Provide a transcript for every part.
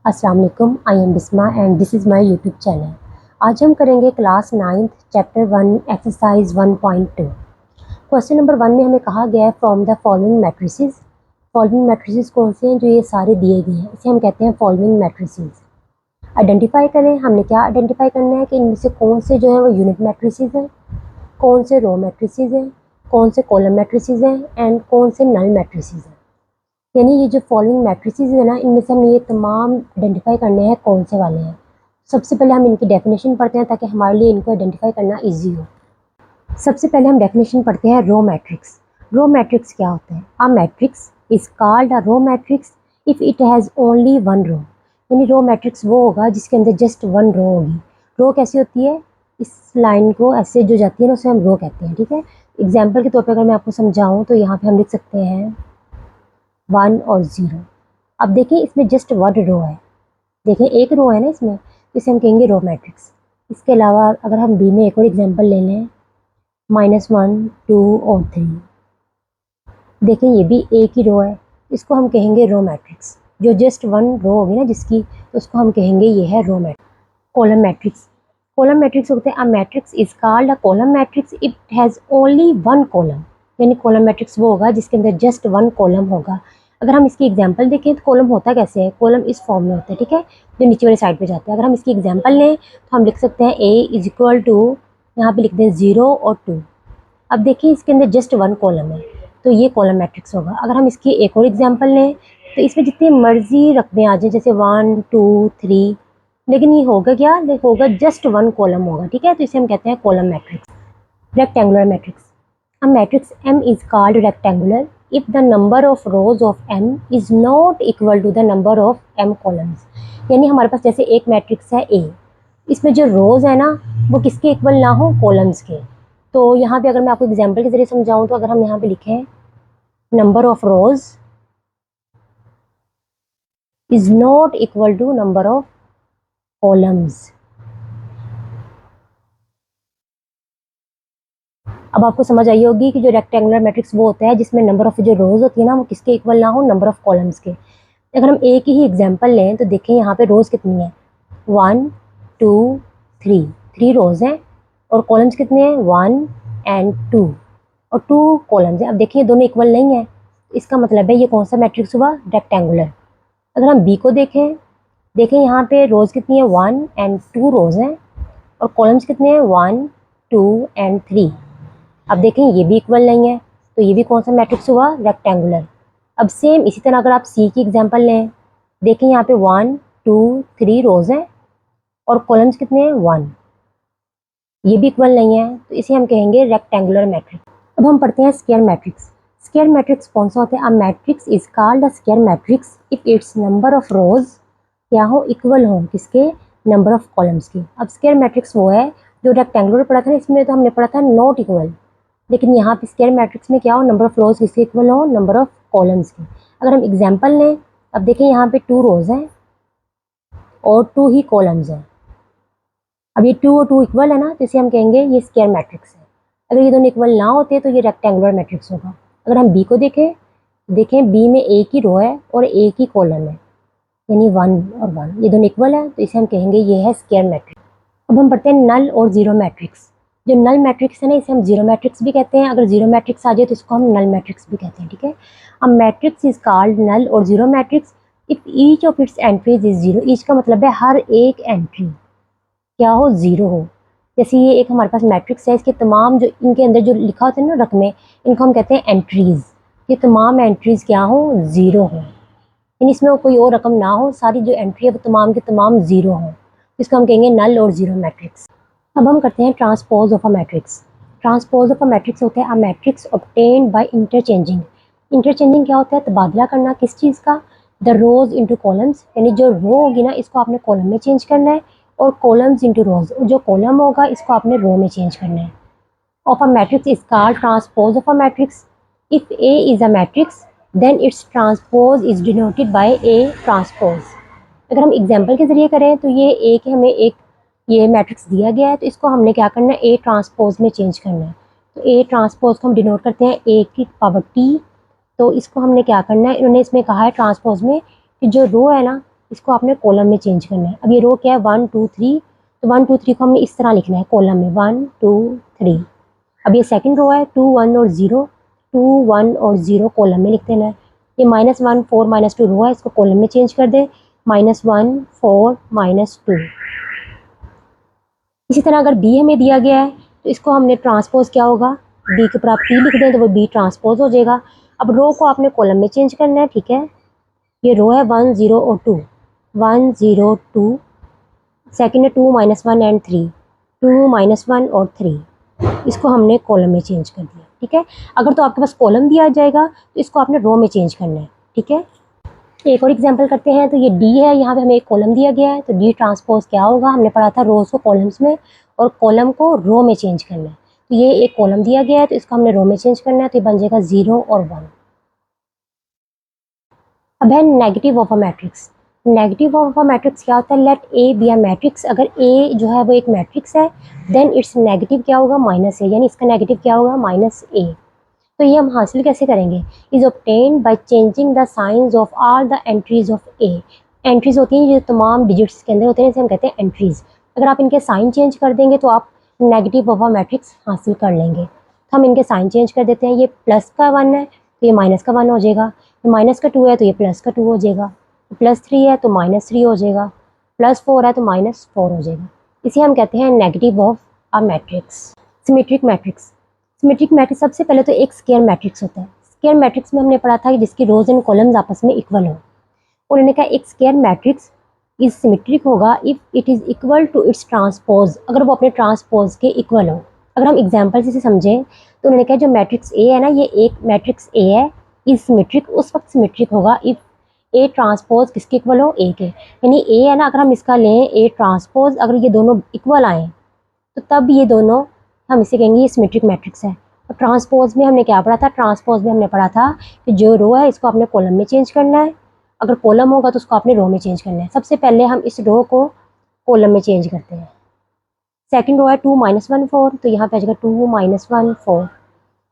अस्सलाम वालेकुम, I am Bisma and this is my YouTube channel. आज हम करेंगे class 9th chapter 1 exercise 1.2। Question number 1 में हमें कहा गया है from the following matrices. Following matrices कौन से हैं? जो ये सारे दिए गए हैं इसे हम कहते हैं फॉलोइंग मैट्रिसेस। आइडेंटिफाई करें, हमने क्या आइडेंटिफाई करना है कि इनमें से कौन से जो है वो यूनिट मैट्रिसेस हैं, कौन से रो मैट्रिसेस हैं, कौन से कॉलम मैट्रिसेस हैं एंड कौन से नल मैट्रिसेस हैं। यानी ये जो फॉलोइंग मैट्रिसेस है ना, इनमें से हम ये तमाम आइडेंटिफाई करने हैं कौन से वाले हैं। सबसे पहले हम इनकी डेफिनेशन पढ़ते हैं ताकि हमारे लिए इनको आइडेंटिफाई करना इजी हो। सबसे पहले हम डेफिनेशन पढ़ते हैं रो मैट्रिक्स। रो मैट्रिक्स क्या होता है? A matrix is called a row matrix if it has only one row. यानी रो मैट्रिक्स वो होगा जिसके अंदर जस्ट वन रो होगी। रो कैसी होती है? इस लाइन को ऐसे जो जाती है ना उसे हम रो कहते हैं, ठीक है। एग्जाम्पल के तौर पर अगर मैं आपको समझाऊँ तो यहाँ पे हम लिख सकते हैं 1 और 0। अब देखिए इसमें जस्ट वन रो है, देखिए एक रो है ना इसमें, इसे हम कहेंगे रो मैट्रिक्स। इसके अलावा अगर हम बी में एक और एग्जांपल ले लें -1 2 और 3, देखिए ये भी एक ही रो है, इसको हम कहेंगे रो मैट्रिक्स। जो जस्ट वन रो होगी ना जिसकी, तो उसको हम कहेंगे ये है row matrix. Column matrix. Column matrix होते हैं a matrix is called a column matrix it has only one column. यानी कॉलम मैट्रिक्स वो होगा जिसके अंदर जस्ट वन कॉलम होगा। अगर हम इसकी एग्जांपल देखें तो कॉलम होता कैसे है? कॉलम इस फॉर्म में होता है, ठीक है, जो नीचे वाली साइड पे जाता है। अगर हम इसकी एग्जांपल लें तो हम लिख सकते हैं ए इज इक्वल टू, यहाँ पे लिख दें 0 और 2। अब देखिए इसके अंदर जस्ट वन कॉलम है तो ये कॉलम मैट्रिक्स होगा। अगर हम इसकी एक और एग्जांपल लें तो इसमें जितनी मर्जी रकमें आ जाए, जैसे 1 2 3, लेकिन ये होगा क्या? होगा जस्ट वन कॉलम होगा, ठीक है, तो इसे हम कहते हैं column matrix. Rectangular matrix. A matrix M is called rectangular if the number of rows of M is not equal to the number of M columns. यानी हमारे पास जैसे एक मैट्रिक्स है A, इसमें जो रोज है ना वो किसके इक्वल ना हो? कॉलम्स के। तो यहाँ पे अगर मैं आपको एग्जांपल के जरिए समझाऊं तो अगर हम यहाँ पे लिखें number of rows is not equal to number of columns. अब आपको समझ आई होगी कि जो रेक्टेंगुलर मैट्रिक्स वो होता है जिसमें नंबर ऑफ जो रोज होती है ना वो किसके इक्वल ना हो? नंबर ऑफ कॉलम्स के। अगर हम एक ही एग्जांपल लें तो देखें यहाँ पे रोज कितनी है? 1 2 3, 3 रोज हैं और कॉलम्स कितने हैं? 1 एंड 2, और 2 कॉलम्स हैं। अब देखिए दोनों इक्वल नहीं है, इसका मतलब है ये कौन सा मैट्रिक्स हुआ? रेक्टेंगुलर। अगर हम बी को देखें, देखें यहाँ पे रोज कितनी है? 1 एंड 2 रोज हैं और कॉलम्स कितने हैं? 1 2 एंड 3। अब देखें ये भी इक्वल नहीं है तो ये भी कौन सा मैट्रिक्स हुआ? रेक्टेंगुलर। अब सेम इसी तरह अगर आप सी की एग्जांपल लें, देखें यहाँ पे 1 2 3 रोज हैं और कॉलम्स कितने हैं? 1, ये भी इक्वल नहीं है तो इसे हम कहेंगे रेक्टेंगुलर मैट्रिक्स। अब हम पढ़ते हैं स्क्वायर मैट्रिक्स। स्क्वायर मैट्रिक्स कौन सा होता है? A matrix is called a square matrix if it's number of रोज क्या हो? इक्वल हो किसके? नंबर ऑफ कॉलम्स के। अब स्क्वायर मैट्रिक्स वो है जो रेक्टेंगुलर पढ़ा था ना, इसमें तो हमने पढ़ा था नॉट इक्वल, लेकिन यहाँ पे स्क्वायर मैट्रिक्स में क्या हो? नंबर ऑफ रोज किसके इक्वल हो? नंबर ऑफ कॉलम्स के। अगर हम एग्जांपल लें, अब देखिए यहाँ पे 2 रोज हैं और 2 ही कॉलम्स हैं। अब ये 2 और 2 इक्वल है ना, तो इसे हम कहेंगे ये स्क्वायर मैट्रिक्स है। अगर ये दोनों इक्वल ना होते तो ये रेक्टेंगुलर मैट्रिक्स होगा। अगर हम बी को देखें, देखें बी में एक ही रो है और एक ही कॉलम है, यानी 1 और 1, ये दोनों इक्वल है तो इसे हम कहेंगे ये है स्क्वायर मैट्रिक्स। अब हम पढ़ते हैं नल और जीरो मैट्रिक्स। जो नल मैट्रिक्स है ना इसे हम जीरो मैट्रिक्स भी कहते हैं। अगर जीरो मैट्रिक्स आ जाए तो इसको हम नल मैट्रिक्स भी कहते हैं, ठीक है। अब मैट्रिक्स इज कॉल्ड नल और zero matrix if each of its entries is zero. Each का मतलब है हर एक एंट्री क्या हो? जीरो हो। जैसे ये एक हमारे पास मैट्रिक्स है, इसके तमाम जो इनके अंदर जो लिखा होता है ना रकमें, इनको हम कहते हैं एंट्रीज। ये तमाम एंट्रीज क्या हो? जीरो हो, यानी इसमें कोई और रकम ना हो, सारी जो एंट्री है वो तमाम के तमाम जीरो हो, इसको हम कहेंगे नल और जीरो मैट्रिक्स। अब हम करते हैं transpose of a matrix. Transpose of a matrix होता है a matrix obtained by interchanging. Interchanging क्या होता है? तबादला करना। किस चीज़ का? द रोज इंटू कॉलम्स, यानी जो रो होगी ना इसको आपने कॉलम में चेंज करना है, और कॉलम्स इंटू रोज, जो कॉलम होगा इसको आपने रो में चेंज करना है। Of a matrix is called transpose of a matrix. If A is a matrix then its transpose is denoted by A transpose. अगर हम एग्जाम्पल के जरिए करें तो ये एक हमें एक ये मैट्रिक्स दिया गया है तो इसको हमने क्या करना है? ए ट्रांसपोज में चेंज करना है। तो ए ट्रांसपोज को हम डिनोट करते हैं ए की पावर टी। तो इसको हमने क्या करना है? इन्होंने इसमें कहा है ट्रांसपोज में कि जो रो है ना इसको आपने कॉलम में चेंज करना है। अब ये रो क्या है 1 2 3, तो 1 2 3 को हमने इस तरह लिखना है कॉलम में 1 2 3। अब ये सेकंड रो है 2 1 और 0, 2 1 और 0 कॉलम में लिख देना है। ये -1 4 -2 रो है, इसको कॉलम में चेंज कर दे -1 4 -2। इसी तरह अगर बी हमें दिया गया है तो इसको हमने ट्रांसपोज क्या होगा, बी के ऊपर आप टी लिख दें तो वो बी ट्रांसपोज हो जाएगा। अब रो को आपने कॉलम में चेंज करना है, ठीक है। ये रो है 1 0 और 2, 1 0 2, सेकेंड है 2 -1 एंड 3, 2 -1 और 3। इसको हमने कॉलम में चेंज कर दिया, ठीक है। अगर तो आपके पास कॉलम दिया जाएगा तो इसको आपने रो में चेंज करना है, ठीक है। एक और एग्जांपल करते हैं। तो ये डी है, यहाँ पे हमें एक कॉलम दिया गया है, तो डी ट्रांसपोज क्या होगा, हमने पढ़ा था रोज को कॉलम्स में और कॉलम को रो में चेंज करना है। तो ये एक कॉलम दिया गया है तो इसको हमने रो में चेंज करना है, तो ये बन जाएगा 0 और 1। अब है negative of a matrix. Negative of a matrix क्या होता है, let A be a matrix. अगर ए जो है वो एक मैट्रिक्स है देन इट्स नेगेटिव क्या होगा, -a, यानी इसका नेगेटिव क्या होगा, -a। तो ये हम हासिल कैसे करेंगे, is obtained by changing the science of all the entries of A. Entries होती हैं जो तमाम डिजिट्स के अंदर होते हैं, इसे हम कहते हैं एंट्रीज। अगर आप इनके साइन चेंज कर देंगे तो आप नेगेटिव ऑफ अ मैट्रिक्स हासिल कर लेंगे। तो हम इनके साइन चेंज कर देते हैं। ये प्लस का 1 है तो ये माइनस का 1 हो जाएगा, माइनस का 2 है तो ये प्लस का 2 हो जाएगा, +3 है तो -3 हो जाएगा, +4 है तो -4 हो जाएगा। इसे हम कहते हैं negative of a matrix. Symmetric matrix. Symmetric matrix सबसे पहले तो एक स्क्वायर मैट्रिक्स होता है। स्क्वायर मैट्रिक्स में हमने पढ़ा था कि जिसकी रोज एंड कॉलम्स आपस में इक्वल हो। उन्होंने कहा एक स्क्वायर मैट्रिक्स इज सिमेट्रिक होगा if it is equal to its transpose, अगर वो अपने ट्रांसपोज के इक्वल हो। अगर हम एग्जांपल से समझें तो उन्होंने कहा जो मैट्रिक्स ए है ना, ये एक मैट्रिक्स ए है, इज सिमेट्रिक उस वक्त सिमेट्रिक होगा इफ ए ट्रांसपोज किसके इक्वल हो, ए के। यानी ए है ना, अगर हम इसका लें ए ट्रांसपोज, अगर ये दोनों इक्वल आए तो तब ये दोनों हम इसे कहेंगे ये सिमेट्रिक मैट्रिक्स है। और ट्रांसपोज में हमने क्या पढ़ा था, ट्रांसपोज में हमने पढ़ा था कि जो रो है इसको आपने कॉलम में चेंज करना है, अगर कॉलम होगा तो उसको आपने रो में चेंज करना है। सबसे पहले हम इस रो को कॉलम में चेंज करते हैं। सेकंड रो है 2 -1 4, तो यहाँ पे आ जाएगा 2 -1 4।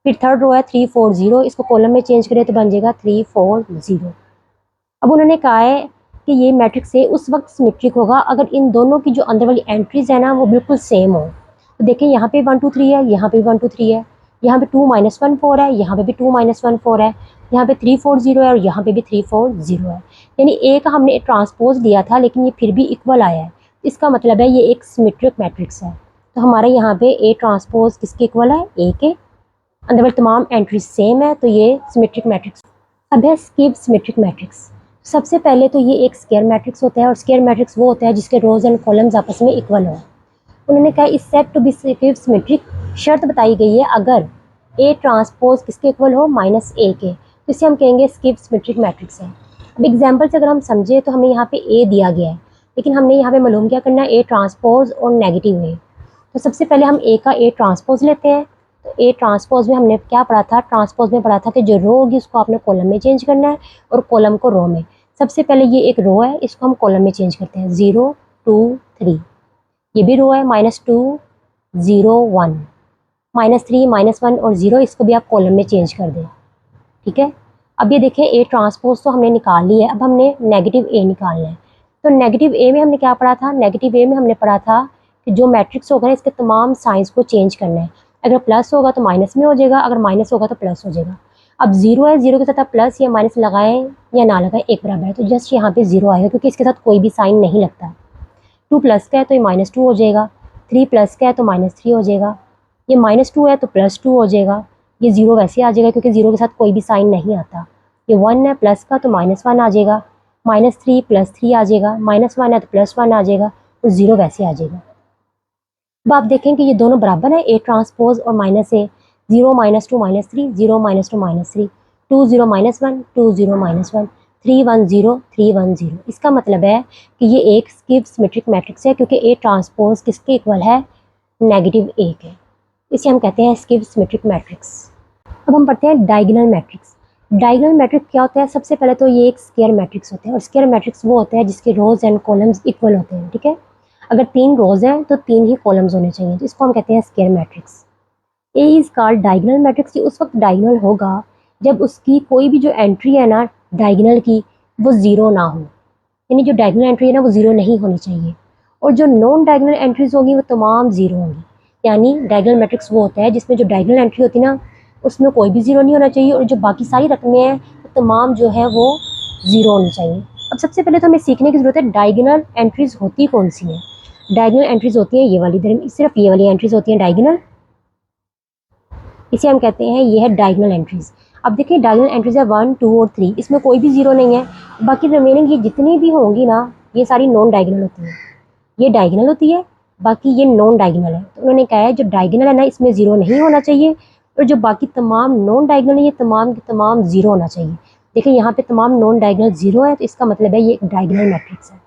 फिर थर्ड रो है 3 4 0, इसको कॉलम में चेंज करें तो बन जाएगा 3 4 0। अब उन्होंने कहा है कि ये मैट्रिक्स ए उस वक्त सिमेट्रिक होगा अगर इन दोनों की जो अंदर वाली एंट्रीज है ना वो बिल्कुल सेम हो। तो देखें यहाँ पे 1 2 3 है, यहाँ पे 1 2 3 है, यहाँ पे 2 -1 4 है, यहाँ पे भी 2 -1 4 है, यहाँ पे 3 4 0 है और यहाँ पे भी 3 4 0 है। यानी ए का हमने ट्रांसपोज लिया था लेकिन ये फिर भी इक्वल आया है, इसका मतलब है ये एक सिमेट्रिक मैट्रिक्स है। तो हमारे यहाँ पे ए ट्रांसपोज किसके इक्वल है, ए के। अंदर वाली तमाम एंट्रीज सेम है तो ये सिमेट्रिक मैट्रिक्स। अब है स्किव सिमेट्रिक मैट्रिक्स। सबसे पहले तो ये एक स्क्वायर मैट्रिक्स होता है और स्क्वायर मैट्रिक्स वो होता है जिसके रोज एंड कॉलम्स आपस में इक्वल हो। उन्होंने कहा is said to be skew symmetric, शर्त बताई गई है अगर ए ट्रांसपोज किसके इक्वल हो, -a के, तो इसे हम कहेंगे स्किव सिमेट्रिक मैट्रिक्स है। अब एग्जाम्पल से अगर हम समझे तो हमें यहाँ पे ए दिया गया है लेकिन हमने यहाँ पे मालूम क्या करना है, ए ट्रांसपोज और नेगेटिव ए। तो सबसे पहले हम ए का ए ट्रांसपोज लेते हैं। तो ए ट्रांसपोज में हमने क्या पढ़ा था, ट्रांसपोज में पढ़ा था कि जो रो होगी उसको आपने कॉलम में चेंज करना है और कॉलम को रो में। सबसे पहले ये एक रो है, इसको हम कॉलम में चेंज करते हैं, 0 2 3। ये भी रो है, -2 0 1, -3 -1 और 0, इसको भी आप कॉलम में चेंज कर दें, ठीक है। अब ये देखें ए ट्रांसपोज तो हमने निकाल ली है, अब हमने नेगेटिव ए निकालना है। तो नेगेटिव ए में हमने क्या पढ़ा था, नेगेटिव ए में हमने पढ़ा था कि जो मैट्रिक्स होगा इसके तमाम साइंस को चेंज करना है। अगर प्लस होगा तो माइनस में हो जाएगा, अगर माइनस होगा तो प्लस हो जाएगा। अब 0 है, 0 के साथ आप प्लस या माइनस लगाएं या ना लगाएं एक बराबर है, तो जस्ट यहाँ पे 0 आएगा क्योंकि इसके साथ कोई भी साइन नहीं लगता। 2 प्लस का है तो ये -2 हो जाएगा, 3 प्लस का है तो -3 हो जाएगा, ये -2 है तो +2 हो जाएगा, ये 0 वैसे आ जाएगा क्योंकि 0 के साथ कोई भी साइन नहीं आता। ये 1 है प्लस का तो -1 आ जाएगा, -3 +3 आ जाएगा, -1 है तो +1 आ जाएगा और 0 वैसे आ जाएगा। अब आप देखें कि ये दोनों बराबर है, ए ट्रांसपोज और -a, 0 -2 -3, 0 -2 -3, 2 0 -1, 2 0 -1, 3 1 0, 3 1 0। इसका मतलब है कि ये एक स्किव सिमेट्रिक मैट्रिक्स है क्योंकि ए ट्रांसपोज किसके इक्वल है, नेगेटिव ए के। इसे हम कहते हैं स्किव सिमेट्रिक मैट्रिक्स। अब हम पढ़ते हैं डायगोनल मैट्रिक्स। डायगोनल मैट्रिक्स क्या होता है, सबसे पहले तो ये एक स्क्वायर मैट्रिक्स होता है और स्क्वायर मैट्रिक्स वो होता है जिसके रोज एंड कॉलम्स इक्वल होते हैं, ठीक है। अगर 3 रोज हैं तो 3 ही कॉलम्स होने चाहिए, तो इसको हम कहते हैं square matrix. A is called diagonal matrix, ये उस वक्त डायगोनल होगा जब उसकी कोई भी जो एंट्री है ना डायगोनल की वो 0 ना हो। यानी जो डायगोनल एंट्री है ना वो ज़ीरो नहीं होनी चाहिए, और जो नॉन डायगोनल एंट्रीज होंगी वो तमाम ज़ीरो होंगी। यानी डायगोनल मैट्रिक्स वो होता है जिसमें जो डायगोनल एंट्री होती है ना उसमें कोई भी ज़ीरो नहीं होना चाहिए, और जो बाकी सारी रकमें हैं वो तमाम जो है वो ज़ीरो होनी चाहिए। अब सबसे पहले तो हमें सीखने की ज़रूरत है डायगोनल एंट्रीज होती कौन सी हैं। डायगोनल एंट्रीज होती हैं ये वाली, सिर्फ ये वाली एंट्रीज होती हैं डायगोनल, इसे हम कहते हैं ये है डायगोनल एंट्रीज। अब देखिए डायगोनल एंट्रीज है 1, 2 और 3, इसमें कोई भी ज़ीरो नहीं है। बाकी रिमेनिंग ये जितनी भी होंगी ना ये सारी नॉन डायगोनल होती हैं। ये डायगोनल होती है, बाकी ये नॉन डायगोनल है। तो उन्होंने कहा है जो डायगोनल है ना इसमें ज़ीरो नहीं होना चाहिए, और जो बाकी तमाम नॉन डायगोनल है ये तमाम की तमाम ज़ीरो होना चाहिए। देखिए यहाँ पे तमाम नॉन डायगोनल ज़ीरो है, तो इसका मतलब है ये एक डायगोनल मैट्रिक्स है।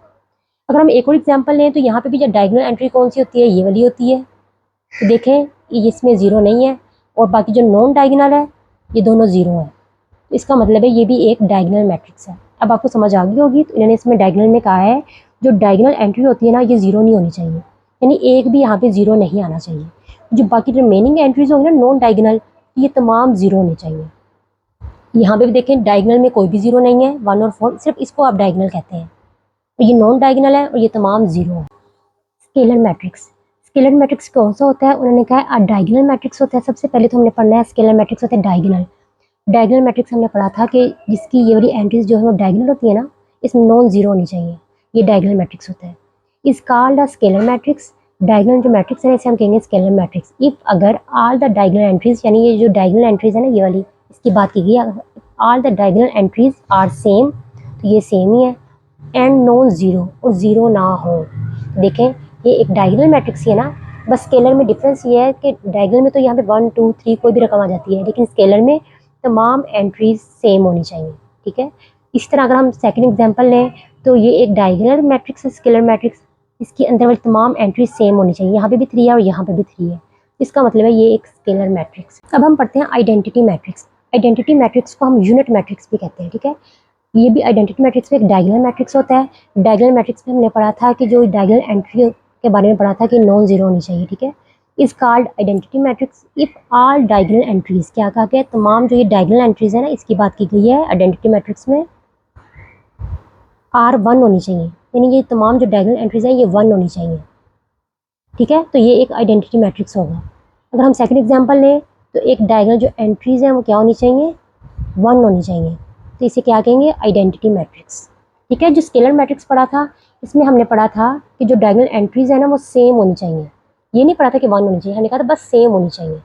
अगर हम एक और एग्जाम्पल लें तो यहाँ पे भी जो डायगोनल एंट्री कौन सी होती है, ये वाली होती है। तो देखें ये इसमें ज़ीरो नहीं है, और बाकी जो नॉन डायगोनल है ये दोनों ज़ीरो है। तो इसका मतलब है ये भी एक डायगोनल मैट्रिक्स है। अब आपको समझ आ गई होगी, तो इन्होंने इसमें डायगोनल में कहा है जो डायगोनल एंट्री होती है ना ये ज़ीरो नहीं होनी चाहिए, यानी एक भी यहाँ पे ज़ीरो नहीं आना चाहिए। जो बाकी रिमेनिंग एंट्रीज होंगी ना नॉन डायगोनल, ये तमाम ज़ीरो होनी चाहिए। यहाँ पे भी देखें डायगोनल में कोई भी ज़ीरो नहीं है, 1 और 4, सिर्फ इसको आप डायगोनल कहते हैं। और ये नॉन डायगोनल है और ये तमाम ज़ीरो है। स्केलर मैट्रिक्स, स्केलर मैट्रिक्स कौन सा होता है, उन्होंने कहा डायगोनल मैट्रिक्स होता है। सबसे पहले तो हमने पढ़ना है स्केलर मैट्रिक्स होता है डायगोनल। डायगोनल मैट्रिक्स हमने पढ़ा था कि जिसकी ये वाली एंट्रीज जो है वो डायगोनल होती है ना, इसमें नॉन जीरो होनी चाहिए, ये डायगोनल मैट्रिक्स होता है। इस called a scalar matrix, diagonal जो मैट्रिक्स है इसे हम कहेंगे स्केलर मैट्रिक्स इफ अगर ऑल द डायगोनल एंट्रीज, यानी ये जो डायगोनल एंट्रीज है ना ये वाली इसकी बात की गई, all the diagonal entries are same, तो ये सेम ही है, एंड नॉन जीरो, और जीरो ना हो। देखें ये एक डायगोनल मैट्रिक्स ही है ना, बस स्केलर में डिफरेंस ये है कि डायगोनल में तो यहाँ पे 1, 2, 3 कोई भी रकम आ जाती है, लेकिन स्केलर में तमाम एंट्रीज सेम होनी चाहिए। ठीक है, इस तरह अगर हम सेकंड एग्जांपल लें तो ये एक डायगोनल मैट्रिक्स है स्केलर मैट्रिक्स, इसके अंदर वाली तमाम एंट्रीज सेम होनी चाहिए, यहाँ पे भी 3 है और यहाँ पे भी 3 है, इसका मतलब है ये एक स्केलर मैट्रिक्स। अब हम पढ़ते हैं आइडेंटिटी मैट्रिक्स। आइडेंटिटी मैट्रिक्स को हम यूनिट मैट्रिक्स भी कहते हैं। ठीक है, ये भी आइडेंटिटी मैट्रिक्स में एक डायगोनल मैट्रिक्स होता है। डायगोनल मैट्रिक्स में हमने पढ़ा था कि जो डायगोनल एंट्री के बारे में पढ़ा था कि नॉन जीरो होनी चाहिए। ठीक है, इस called identity matrix if all diagonal entries, क्या कहा गया, तमाम जो ये डायगोनल एंट्रीज है ना इसकी बात की गई है आइडेंटिटी मैट्रिक्स में, आर 1 होनी चाहिए, यानी ये तमाम जो डायगोनल एंट्रीज है ये 1 होनी चाहिए। ठीक है, तो ये एक आइडेंटिटी मैट्रिक्स होगा। अगर हम सेकंड एग्जांपल लें तो एक डायगोनल जो एंट्रीज हैं वो क्या होनी चाहिए, 1 होनी चाहिए, तो इसे क्या कहेंगे, आइडेंटिटी मैट्रिक्स। ठीक है, जो स्केलर मैट्रिक्स पढ़ा था इसमें हमने पढ़ा था कि जो डायगोनल एंट्रीज है ना वो सेम होनी चाहिए, ये नहीं पढ़ा था कि 1 होनी चाहिए, हमने कहा था बस सेम होनी चाहिए।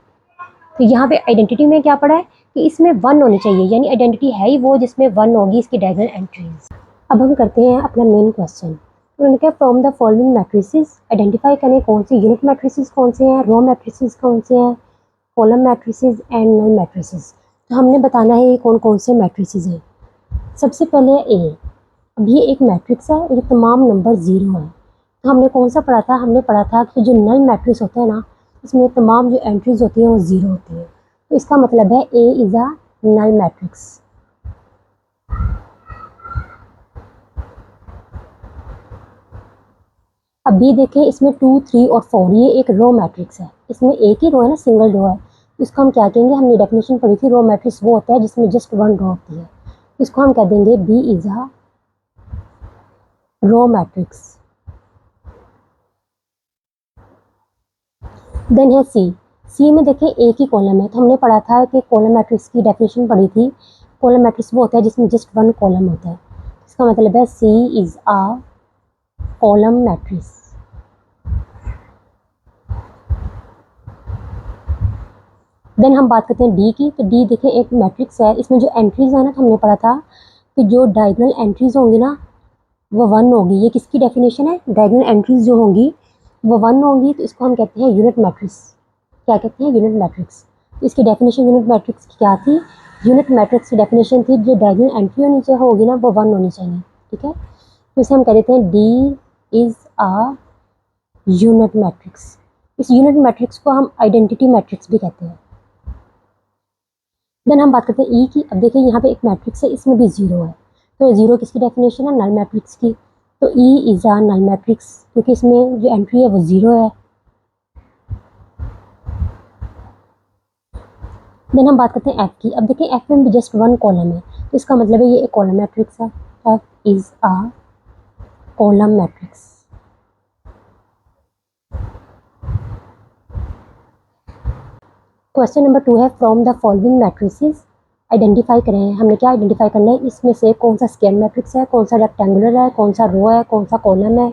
तो यहाँ पे आइडेंटिटी में क्या पढ़ा है कि इसमें 1 होनी चाहिए, यानी आइडेंटिटी है ही वो जिसमें 1 होगी इसकी डायगोनल एंट्रीज। अब हम करते हैं अपना मेन क्वेश्चन। उन्होंने कहा from the following matrices identify करें कौन से यूनिट मैट्रिसेस कौन से हैं, रो मैट्रिसेस कौन से हैं, column matrices and null matrices. तो हमने बताना है ये कौन कौन से मैट्रिसेस हैं। सबसे पहले ए, अब ये एक मैट्रिक्स है, ये तमाम नंबर ज़ीरो है। तो हमने कौन सा पढ़ा था, हमने पढ़ा था कि जो नल मैट्रिक्स होता है ना इसमें तमाम जो एंट्रीज होती हैं वो ज़ीरो होती हैं, तो इसका मतलब है A is a null matrix. अब बी देखें, इसमें 2, 3 और 4 ये एक रो मैट्रिक्स है, इसमें एक ही रो है ना, सिंगल रो है, इसको हम क्या कहेंगे, हमने डेफिनेशन पढ़ी थी रो मैट्रिक्स वो होता है जिसमें जस्ट 1 रो होती है, इसको हम कह देंगे B is a row matrix. Then है सी, सी में देखें एक ही कॉलम है, तो हमने पढ़ा था कि कॉलम मैट्रिक्स की डेफिनेशन पढ़ी थी, कॉलम मैट्रिक्स वो होता है जिसमें जस्ट 1 कॉलम होता है, इसका मतलब है C is a column matrix. Then हम बात करते हैं डी की, तो डी देखें एक मैट्रिक्स है, इसमें जो एंट्रीज है ना तो हमने पढ़ा था कि जो डायगोनल एंट्रीज होंगी ना वो 1 होगी, ये किसकी डेफिनेशन है, डायगोनल एंट्रीज जो होंगी वो 1 होंगी, तो इसको हम कहते हैं यूनिट मैट्रिक्स। क्या कहते हैं, यूनिट मैट्रिक्स। इसकी डेफिनेशन यूनिट मैट्रिक्स की क्या थी, यूनिट मैट्रिक्स की डेफिनेशन थी जो डायगोनल एंट्री होनी होगी ना वो 1 होनी चाहिए। ठीक है, तो इसे हम कह देते हैं D is a unit matrix. इस यूनिट मैट्रिक्स को हम आइडेंटिटी मैट्रिक्स भी कहते हैं। देन हम बात करते हैं ई की। अब देखिए यहाँ पे एक मैट्रिक्स है, इसमें भी ज़ीरो है, तो ज़ीरो किसकी डेफिनेशन है, नल मैट्रिक्स की, तो E is a null matrix क्योंकि इसमें जो एंट्री है वो ज़ीरो है। देन हम बात करते हैं एफ की। अब देखिए एफ में भी जस्ट 1 कॉलम है, तो इसका मतलब है ये एक कॉलम मैट्रिक्स है, F is a column matrix. Question number 2 है from the following matrices identify करें। हमने क्या आइडेंटिफाई करना है, इसमें से कौन सा स्क्वायर मैट्रिक्स है, कौन सा रेक्टेंगुलर है, कौन सा रो है, कौन सा कॉलम है,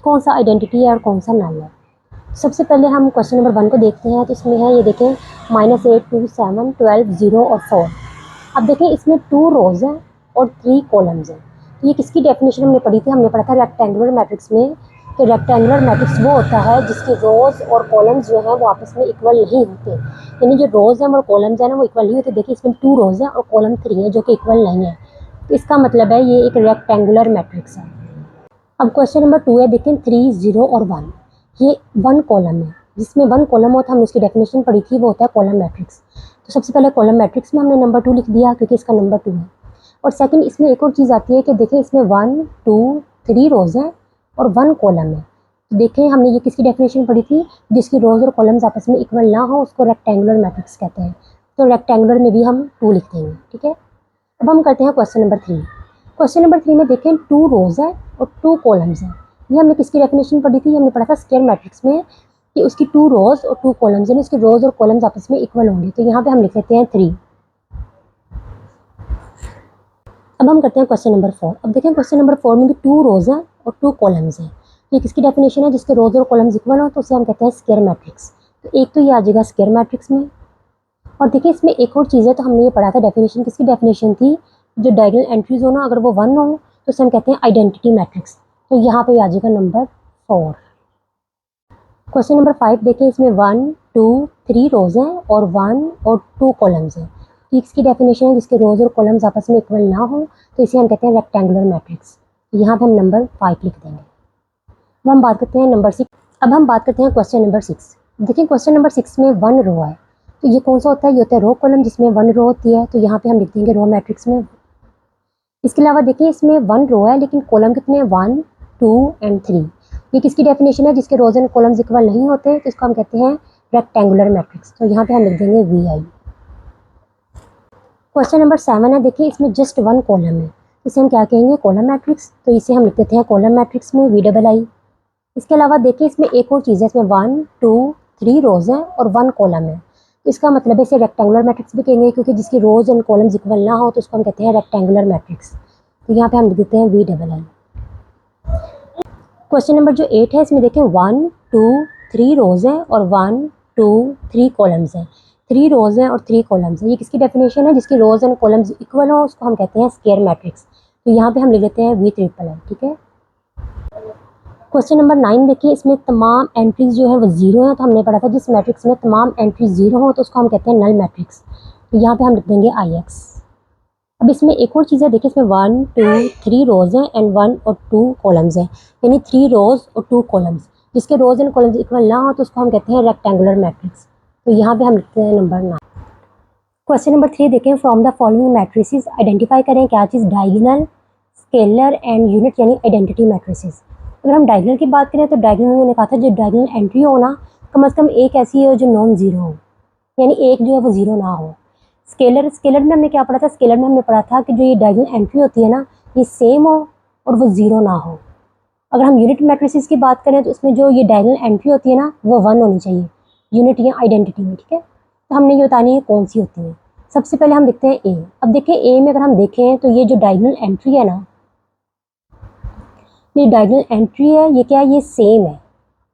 कौन सा आइडेंटिटी है और कौन सा नल है। सबसे पहले हम क्वेश्चन नंबर 1 को देखते हैं। तो इसमें है, ये देखें -8, 2, 7, 12, 0 और 4। अब देखें इसमें 2 रोज हैं और 3 कॉलम्स हैं। तो ये किसकी डेफिनेशन हमने पढ़ी थी, हमने पढ़ा था रेक्टेंगुलर मैट्रिक्स में। तो रेक्टेंगुलर मैट्रिक्स वो होता है जिसकी रोज और कॉलम्स जो हैं वो आपस में इक्वल नहीं होते, यानी जो रोज हैं और कॉलम्स हैं ना वो इक्वल नहीं होते। देखिए इसमें 2 रोज हैं और कॉलम 3 है जो कि इक्वल नहीं है। तो इसका मतलब है ये एक रेक्टेंगुलर मैट्रिक्स है। अब क्वेश्चन नंबर 2 है, देखें 3, 0 और 1। ये 1 कॉलम है, जिसमें 1 कॉलम होता है, हमने उसकी डेफिनेशन पढ़ी थी, वो होता है कॉलम मैट्रिक्स। तो सबसे पहले कॉलम मैट्रिक्स में हमने नंबर 2 लिख दिया क्योंकि इसका नंबर 2 है। और सेकंड इसमें एक और चीज़ आती है कि देखें इसमें 1, 2, 3 रोज हैं और 1 कॉलम है। तो देखें हमने ये किसकी डेफिनेशन पढ़ी थी, जिसकी रोज और कॉलम्स आपस में इक्वल ना हो उसको रेक्टेंगुलर मैट्रिक्स कहते हैं। तो रेक्टेंगुलर में भी हम 2 लिख देंगे, ठीक है। अब हम करते हैं क्वेश्चन नंबर 3। क्वेश्चन नंबर 3 में देखें 2 रोज है और 2 कॉलम्स हैं। ये हमने किसकी डेफिनेशन पढ़ी थी, हमने पढ़ा था स्क्वायर मैट्रिक्स में कि उसकी 2 रोज और 2 कॉलम्स, यानी उसकी रोज और कॉलम्स आपस में इक्वल होंगे। तो यहाँ पे हम लिख लेते हैं 3। अब हम करते हैं क्वेश्चन नंबर 4। अब देखें क्वेश्चन नंबर 4 में भी 2 रोज हैं और 2 कॉलम्स हैं। ये किसकी डेफिनेशन है, जिसके रोज और कॉलम्स इक्वल हो तो उसे हम कहते हैं स्क्वायर मैट्रिक्स। तो एक तो ये आ जाएगा स्क्वायर मैट्रिक्स में। और देखिए इसमें एक और चीज़ है, तो हमने ये पढ़ा था डेफिनेशन, किसकी डेफिनेशन थी, जो डायगोनल एंट्रीज हो ना अगर वो 1 हो तो उसे हम कहते हैं आइडेंटिटी मैट्रिक्स। तो यहाँ पे आ जाएगा नंबर 4। क्वेश्चन नंबर 5 देखें, इसमें 1, 2, 3 रोज हैं और 1 और 2 कॉलम्स हैं। तो इसकी डेफिनेशन है जिसके रोज और कॉलम्स आपस में इक्वल ना हो तो इसे हम कहते हैं रेक्टेंगुलर मैट्रिक्स। तो यहाँ पे हम नंबर 5 लिख देंगे। अब हम बात करते हैं नंबर 6। अब हम बात करते हैं क्वेश्चन नंबर 6। देखिए क्वेश्चन नंबर 6 में 1 रो है। तो ये कौन सा होता है, ये होता है रो कॉलम जिसमें 1 रो होती है। तो यहाँ पे हम लिख देंगे रो मैट्रिक्स में। इसके अलावा देखिए इसमें 1 रो है लेकिन कॉलम कितने हैं, 1, 2 एंड 3। ये किसकी डेफिनेशन है, जिसके रोज एंड कॉलम्स इक्वल नहीं होते तो इसको हम कहते हैं रेक्टेंगुलर मैट्रिक्स। तो यहाँ पे हम लिख देंगे VI। क्वेश्चन नंबर 7 है, देखिए इसमें जस्ट 1 कॉलम है, इसे हम क्या कहेंगे, कॉलम मैट्रिक्स। तो इसे हम लिख देते हैं कॉलम मैट्रिक्स में VII। इसके अलावा देखिए इसमें एक और चीज़ है, इसमें 1, 2, 3 रोज हैं और 1 कॉलम है। इसका मतलब है इसे रेक्टेंगुलर मैट्रिक्स भी कहेंगे क्योंकि जिसकी रोज एंड कॉलम्स इक्वल ना हो तो उसको हम कहते हैं रेक्टेंगुलर मैट्रिक्स। तो यहाँ पे हम लिख देते हैं VII। क्वेश्चन नंबर जो 8 है, इसमें देखें 1, 2, 3 रोज हैं और 1, 2, 3 कॉलम्स हैं। 3 रोज हैं और 3 कॉलम्स हैं। ये किसकी डेफिनेशन है, जिसकी रोज एंड कॉलम्स इक्वल हो उसको हम कहते हैं स्क्वायर मैट्रिक्स। तो यहाँ पे हम लिख देते हैं VIII, ठीक है। क्वेश्चन नंबर 9 देखिए, इसमें तमाम एंट्रीज जो है वो 0 है। तो हमने पढ़ा था जिस मैट्रिक्स में तमाम एंट्रीज 0 हो तो उसको हम कहते हैं नल मैट्रिक्स। तो यहाँ पे हम लिख देंगे IX। अब इसमें एक और चीज़ है, देखिए इसमें 1, 2, 3 रोज हैं एंड 1 और 2 कॉलम्स हैं, यानी 3 रोज और 2 कॉलम्स। जिसके रोज एंड कॉलम्स इक्वल ना हो तो उसको हम कहते हैं रेक्टेंगुलर मैट्रिक्स। तो यहाँ पे हम लिखते हैं नंबर 9। क्वेश्चन नंबर 3 देखें, from the following matrices identify करें क्या चीज़, डायगोनल, स्केलर एंड यूनिट यानी आइडेंटिटी मैट्रिसेस। अगर हम डायगोनल की बात करें तो डायगोनल में मैंने कहा था जो डायगोनल एंट्री हो ना कम से कम एक ऐसी हो जो नॉन जीरो हो, यानी एक जो है वो जीरो ना हो। स्केलर, स्केलर में हमने क्या पढ़ा था, स्केलर में हमने पढ़ा था कि जो ये डायगोनल एंट्री होती है ना ये सेम हो और वो जीरो ना हो। अगर हम यूनिट मैट्रिसेस की बात करें तो उसमें जो ये डायगोनल एंट्री होती है ना वो 1 होनी चाहिए, यूनिट या आइडेंटिटी में, ठीक है। तो हमने ये बतानी है कौन सी होती है। सबसे पहले हम देखते हैं ए। अब देखिए ए में अगर हम देखें तो ये जो डायगोनल एंट्री है ना, ये डायगोनल एंट्री है, ये क्या है, ये सेम है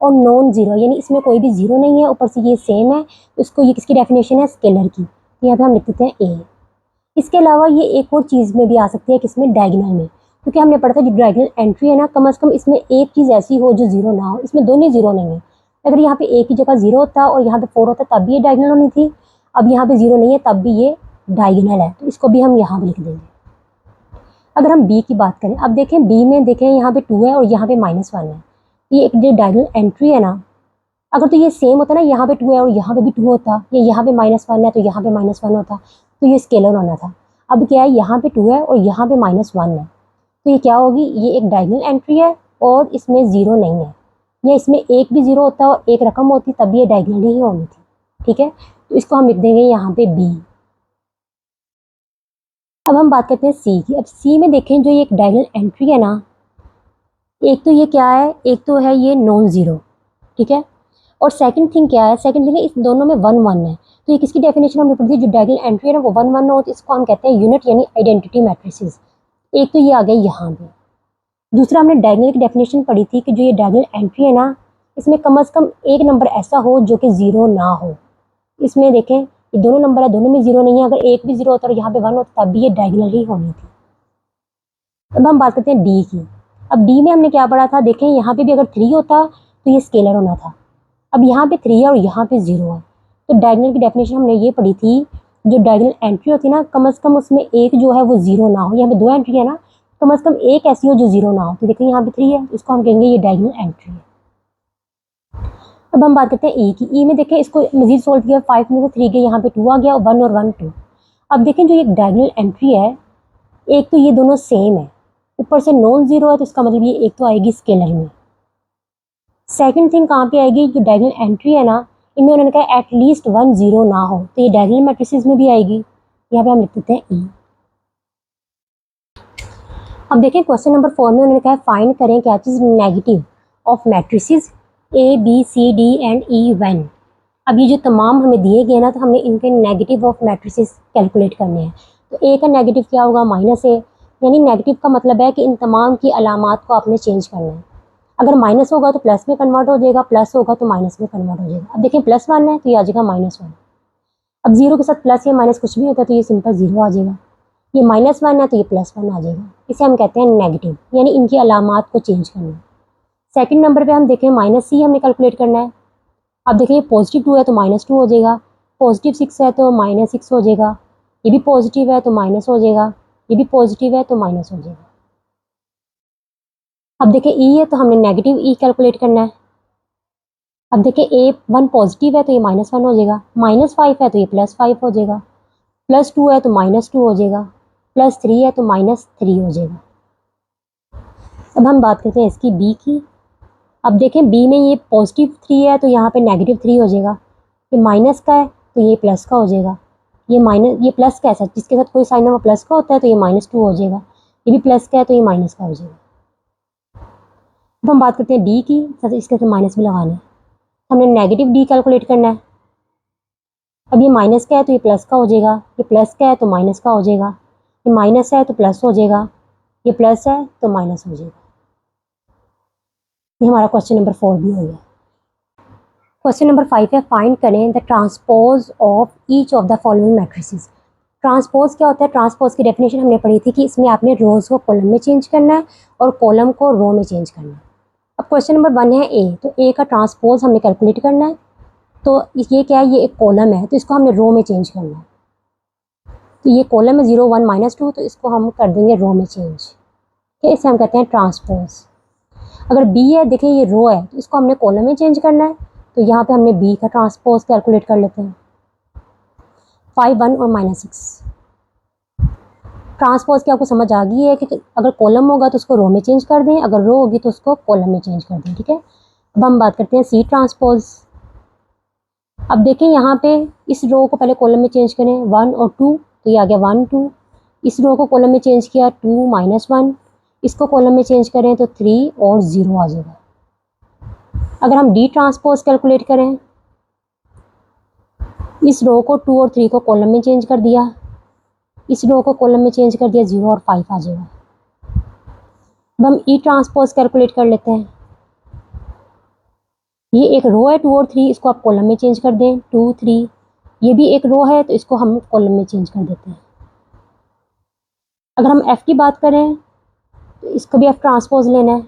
और नॉन जीरो, यानी इसमें कोई भी जीरो नहीं है, ऊपर से ये सेम है। इसको ये किसकी डेफिनेशन है, स्केलर की। तो यहाँ पे हम लिख देते हैं ए। इसके अलावा ये एक और चीज़ में भी आ सकती है, किसमें, डायगोनल में, क्योंकि हमने पढ़ा था जो डायगोनल एंट्री है ना कम से कम इसमें एक चीज़ ऐसी हो जो जीरो ना हो। इसमें दोनों जीरो नहीं है। अगर यहाँ पे एक ही जगह जीरो होता और यहाँ पे 4 होता तब भी ये डायगोनल होनी थी। अब यहाँ पे जीरो नहीं है तब भी ये डायगोनल है, तो इसको भी हम यहाँ पे लिख देंगे। अगर हम बी की बात करें, अब देखें बी में देखें यहाँ पे 2 है और यहाँ पे -1 है। ये एक जो डायगोनल एंट्री है ना, अगर तो ये सेम होता ना, यहाँ पे 2 है और यहाँ पे भी 2 होता, ये यहाँ पे -1 है तो यहाँ पे -1 होता, तो ये स्केलर होना था। अब क्या है, यहाँ पे 2 है और यहाँ पे -1 है, तो ये क्या होगी, ये एक डायगोनल एंट्री है और इसमें जीरो नहीं है। या इसमें एक भी जीरो होता और एक रकम होती तब ये डायगोनल ही होनी थी, ठीक है। तो इसको हम लिख देंगे यहाँ पे बी। अब हम बात करते हैं सी की। अब सी में देखें जो ये एक डायगोनल एंट्री है ना, एक तो ये क्या है, एक तो है ये नॉन ज़ीरो, ठीक है। और सेकंड थिंग क्या है, सेकंड थिंग है इस दोनों में 1 1 है। तो ये किसकी डेफिनेशन हमने पढ़ी थी, जो डायगोनल एंट्री है ना वो 1 1 हो, तो इसको हम कहते हैं यूनिट यानी आइडेंटिटी मैट्रिसेस। एक तो ये आ गया यहाँ पे। दूसरा हमने डायगोनल की डेफिनेशन पढ़ी थी कि जो ये डायगोनल एंट्री है ना, इसमें कम से कम एक नंबर ऐसा हो जो कि ज़ीरो ना हो। इसमें देखें ये दोनों नंबर है, दोनों में ज़ीरो नहीं है। अगर एक भी ज़ीरो होता और यहाँ पे 1 होता तब भी ये डायगोनल ही होनी थी। अब हम बात करते हैं डी की। अब डी में हमने क्या पढ़ा था, देखें यहाँ पे भी अगर 3 होता तो ये स्केलर होना था। अब यहाँ पे 3 है और यहाँ पे 0 है, तो डायगोनल की डेफिनेशन हमने ये पढ़ी थी, जो डायगोनल एंट्री होती है ना, कम से कम उसमें एक जो है वो 0 ना हो। यहाँ पे 2 एंट्री है ना, कम से कम एक ऐसी हो जो 0 ना हो। तो देखिए यहाँ पे 3 है, इसको हम कहेंगे ये डायगोनल एंट्री है। अब हम बात करते हैं ई की। ई में देखें इसको मजीद सोल्व किया, 5 में से 3 गए, यहाँ पे 2 आ गया, 1 और 1 2। अब देखें जो ये डायगोनल एंट्री है, एक तो ये दोनों सेम है, ऊपर से नॉन ज़ीरो है, तो इसका मतलब ये एक तो आएगी स्केलर में। सेकंड थिंग कहाँ पे आएगी, जो डायगोनल एंट्री है ना, इनमें उन्होंने कहा एटलीस्ट 1 0 ना हो, तो ये डायगोनल मैट्रिसेस में भी आएगी। यहाँ पे हम लिख देते हैं ई। अब देखें क्वेश्चन नंबर 4 में उन्होंने कहा फाइंड करें क्या चीज़ negative of matrices A B C D and E when. अब ये जो तमाम हमें दिए गए ना, तो हमने इनके नेगेटिव ऑफ मैट्रिसेस कैलकुलेट करने हैं। तो ए का नेगेटिव क्या होगा, -a, यानी नेगेटिव का मतलब है कि इन तमाम की अलामात को आपने चेंज करना है। अगर माइनस होगा तो प्लस में कन्वर्ट हो जाएगा, प्लस होगा तो माइनस में कन्वर्ट हो जाएगा। अब देखिए +1 है तो ये आ जाएगा -1। अब 0 के साथ प्लस या माइनस कुछ भी होता है तो ये सिंपल 0 आ जाएगा। ये -1 है तो ये +1 आ जाएगा। इसे हम कहते हैं नेगेटिव, यानी इनकी अलामात को चेंज करना। सेकंड नंबर पे हम देखें -c हमने कैलकुलेट करना है। अब देखिए +2 है तो -2 हो जाएगा, +6 है तो -6 हो जाएगा, ये भी पॉजिटिव है तो माइनस हो जाएगा, ये भी पॉजिटिव है तो माइनस हो जाएगा। अब देखिए ई है तो हमने नेगेटिव ई कैलकुलेट करना है। अब देखिए A1 पॉजिटिव है तो ये -1 हो जाएगा, -5 है तो ये +5 हो जाएगा, +2 है तो -2 हो जाएगा, +3 है तो -3 हो जाएगा। अब हम बात करते हैं इसकी बी की। अब देखें बी में ये +3 है तो यहाँ पे -3 हो जाएगा, ये माइनस का है तो ये प्लस का हो जाएगा, ये प्लस का है, जिसके साथ कोई साइन नंबर प्लस का होता है तो ये -2 हो जाएगा, ये भी प्लस का है तो ये माइनस का हो जाएगा। अब हम बात करते हैं डी की, इसके साथ माइनस भी लगाना है, हमने नेगेटिव डी कैलकुलेट करना है। अब ये माइनस का है तो ये प्लस का हो जाएगा, ये प्लस का है तो माइनस का हो जाएगा, ये माइनस है तो प्लस हो जाएगा, ये प्लस है तो माइनस हो जाएगा। ये हमारा क्वेश्चन नंबर 4 भी हो गया। क्वेश्चन नंबर 5 है फाइंड करें the transpose of each of the following matrices. Transpose क्या होता है, ट्रांसपोज की डेफिनेशन हमने पढ़ी थी कि इसमें आपने रोज को कॉलम में चेंज करना है और कॉलम को रो में चेंज करना है। अब क्वेश्चन नंबर 1 है ए, तो ए का ट्रांसपोज हमने कैलकुलेट करना है। तो ये क्या है, ये एक कॉलम है तो इसको हमने रो में चेंज करना है। तो ये कॉलम है 0 1 -2, तो इसको हम कर देंगे रो में चेंज, ठीक है, इसे हम कहते हैं ट्रांसपोज। अगर बी है, देखिए ये रो है तो इसको हमने कॉलम में चेंज करना है, तो यहाँ पे हमने बी का ट्रांसपोज कैलकुलेट कर लेते हैं, 5 1 और -6। ट्रांसपोज की आपको समझ आ गई है कि अगर कॉलम होगा तो उसको रो में चेंज कर दें, अगर रो होगी तो उसको कॉलम में चेंज कर दें, ठीक है। अब हम बात करते हैं सी ट्रांसपोज। अब देखें यहाँ पे इस रो को पहले कॉलम में चेंज करें, 1 और 2, तो ये आ गया 1 2। इस रो को कॉलम में चेंज किया 2 -1, इसको कॉलम में चेंज करें तो 3 और 0 आ जाएगा। अगर हम डी ट्रांसपोज कैलकुलेट करें, इस रो को 2 और 3 को कॉलम में चेंज कर दिया, इस रो को कॉलम में चेंज कर दिया, 0 और 5 आ जाएगा। अब हम ई ट्रांसपोज कैलकुलेट कर लेते हैं। ये एक रो है 2 और 3, इसको आप कॉलम में चेंज कर दें, 2 3। ये भी एक रो है तो इसको हम कॉलम में चेंज कर देते हैं। अगर हम एफ की बात करें तो इसको भी एफ ट्रांसपोज लेना है।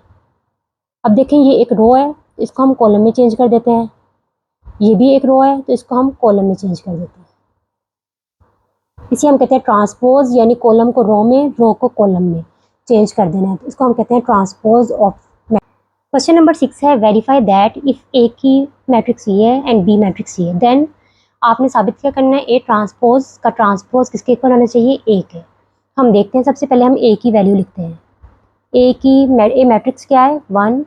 अब देखें ये एक रो है तो इसको हम कॉलम में चेंज कर देते हैं, ये भी एक रो है तो इसको हम कॉलम में चेंज कर देते हैं। इसे हम कहते हैं ट्रांसपोज, यानी कॉलम को रो में, रो को कॉलम में चेंज कर देना है, तो इसको हम कहते हैं ट्रांसपोज ऑफ। क्वेश्चन नंबर 6 है वेरीफाई दैट इफ ए की मैट्रिक्स ये है एंड बी मैट्रिक्स ये है, देन आपने साबित क्या करना है, ए ट्रांसपोज का ट्रांसपोज किसके इक्वल होना चाहिए, ए के। हम देखते हैं, सबसे पहले हम ए की वैल्यू लिखते हैं। ए मैट्रिक्स क्या है, 1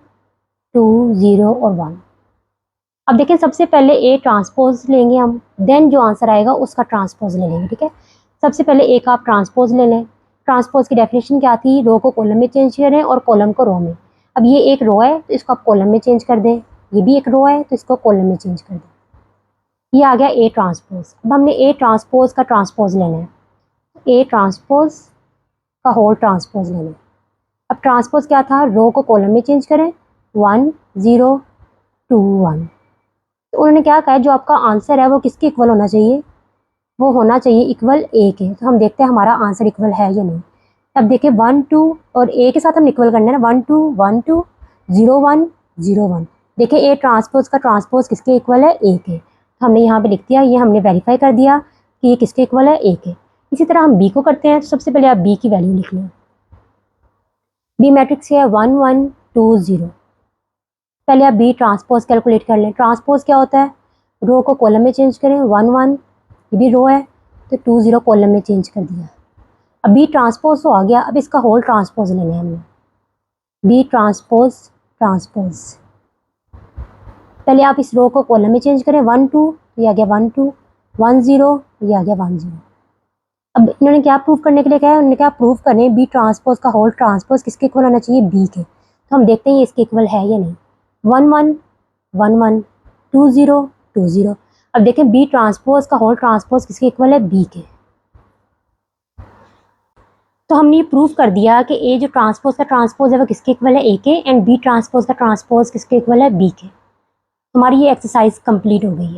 2 0 और 1। अब देखें सबसे पहले ए ट्रांसपोज लेंगे हम, देन जो आंसर आएगा उसका ट्रांसपोज ले लेंगे, ठीक है। सबसे पहले ए का आप ट्रांसपोज ले लें। ट्रांसपोज की डेफिनेशन क्या थी, रो को कॉलम में चेंज करें और कॉलम को रो में। अब ये एक रो है तो इसको आप कॉलम में चेंज कर दें, ये भी एक रो है तो इसको कॉलम में चेंज कर दें। ये आ गया ए ट्रांसपोज। अब हमने ए ट्रांसपोज का ट्रांसपोज लेना है, ए ट्रांसपोज का होल ट्रांसपोज लेना है। अब ट्रांसपोज क्या था, रो को कॉलम में चेंज करें, 1 0 2 1। तो उन्होंने क्या कहा है, जो आपका आंसर है वो किसके इक्वल होना चाहिए, वो होना चाहिए इक्वल ए के। तो हम देखते हैं हमारा आंसर इक्वल है या नहीं। अब देखिए 1 2 और ए के साथ हम इक्वल करना है ना, 1 2 1 2 0 1 0 1। देखिए ए ट्रांसपोज का ट्रांसपोज किसके इक्वल है, ए के। तो हमने यहाँ पे लिख दिया, ये हमने वेरीफाई कर दिया कि ये किसके इक्वल है, ए के। इसी तरह हम बी को करते हैं। तो सबसे पहले आप बी की वैल्यू लिख लें। बी मैट्रिक्स है 1 1 2 0। पहले आप बी ट्रांसपोज कैलकुलेट कर लें। ट्रांसपोज क्या होता है, रो को कॉलम में चेंज करें, 1 1 ये भी रो है तो 2 0 कॉलम में चेंज कर दिया। अब बी ट्रांसपोज तो आ गया, अब इसका होल ट्रांसपोज लेना है हमने। बी ट्रांसपोज ट्रांसपोज, पहले आप इस रो को कॉलम में चेंज करें, 1 2 ये आ गया 1 2 1 0 ये आ गया 1 0। अब इन्होंने क्या प्रूव करने के लिए कहा है, उन्होंने क्या प्रूव करने, बी ट्रांसपोज का होल ट्रांसपोज किसके इक्वल होना चाहिए, बी के। तो हम देखते हैं ये इसके इक्वल है या नहीं। 1 1 1 1 2 0 2 0। अब देखें बी ट्रांसपोज का होल ट्रांसपोज किसके इक्वल है, बी के। तो हमने ये प्रूव कर दिया कि ए जो ट्रांसपोज का ट्रांसपोज है वो किसके इक्वल है, ए के, एंड बी ट्रांसपोज का ट्रांसपोज किसके इक्वल है, बी के। हमारी ये एक्सरसाइज कंप्लीट हो गई है।